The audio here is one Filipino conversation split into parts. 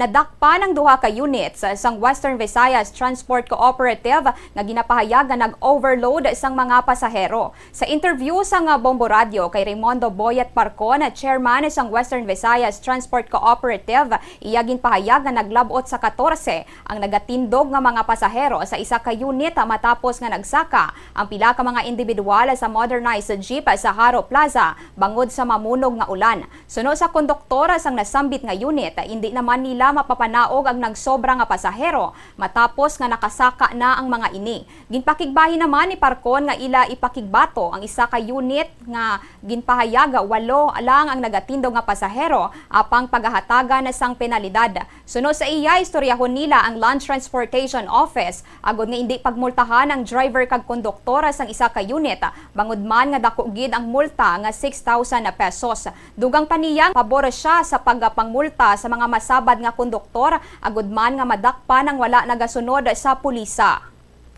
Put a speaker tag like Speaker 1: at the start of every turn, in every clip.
Speaker 1: nadakpa ng duha ka unit sa isang Western Visayas Transport Cooperative nga ginapahayagan nag-overload isang mga pasahero. Sa interview sa Bombo Radio kay Raymondo Boyet Parcon, chairman isang Western Visayas Transport Cooperative, iyagin pahayagan naglabot sa 14 ang nagatindog nga mga pasahero sa isa ka unit matapos nga nagsaka ang pila ka mga individual sa modernized jeep sa Haro Plaza bangod sa mamunog nga ulan. Suno sa konduktor sang nasambit nga unit, hindi naman nila mapapanaog ang nagsobra nga pasahero matapos nga nakasaka na ang mga ini. Ginpakigbahin naman ni Parcon nga ila ipakigbato ang isa ka unit nga ginpahayaga 8 lang ang nagatindog nga pasahero apang paghahatagan sang penalidad. Suno sa iya, istoryahon nila ang Land Transportation Office agod nga hindi pagmultahan ang driver kag konduktor sang isa ka unit bangod man nga dako gid ang multa nga 6,000 pesos. Dugang paniyang pabor siya sa pagpangmulta sa mga masabad nga konduktor agud man nga madakpan ang wala nagasunod sa pulisa.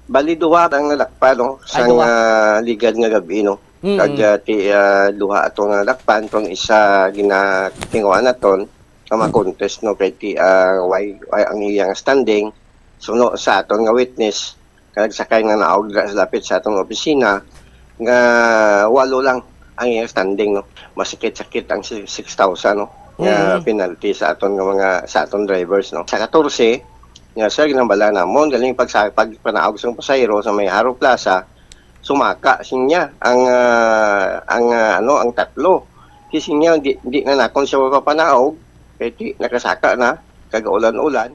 Speaker 2: Bali duha ang nalakpan no sang ligad nga gabi no. Kag duha ato nga lakpan tong isa ginatinguan naton nga ma-contest no kay why ang iyang standing suno sa aton nga witness kag sakay nga naog sa lapit sa atong opisina nga 8 lang ang iyang standing no. Masakit-sakit ang 6,000 no. Nga penalty sa aton nga mga sa aton drivers no. Sa 14 nga sir ginambala namon galing pagpanaog sa pasahero sa may Haro Plaza sumaka sinya ang tatlo. Kasi niya di na nakon siya mapapanaog kay nakasaka na kag ulan-ulan.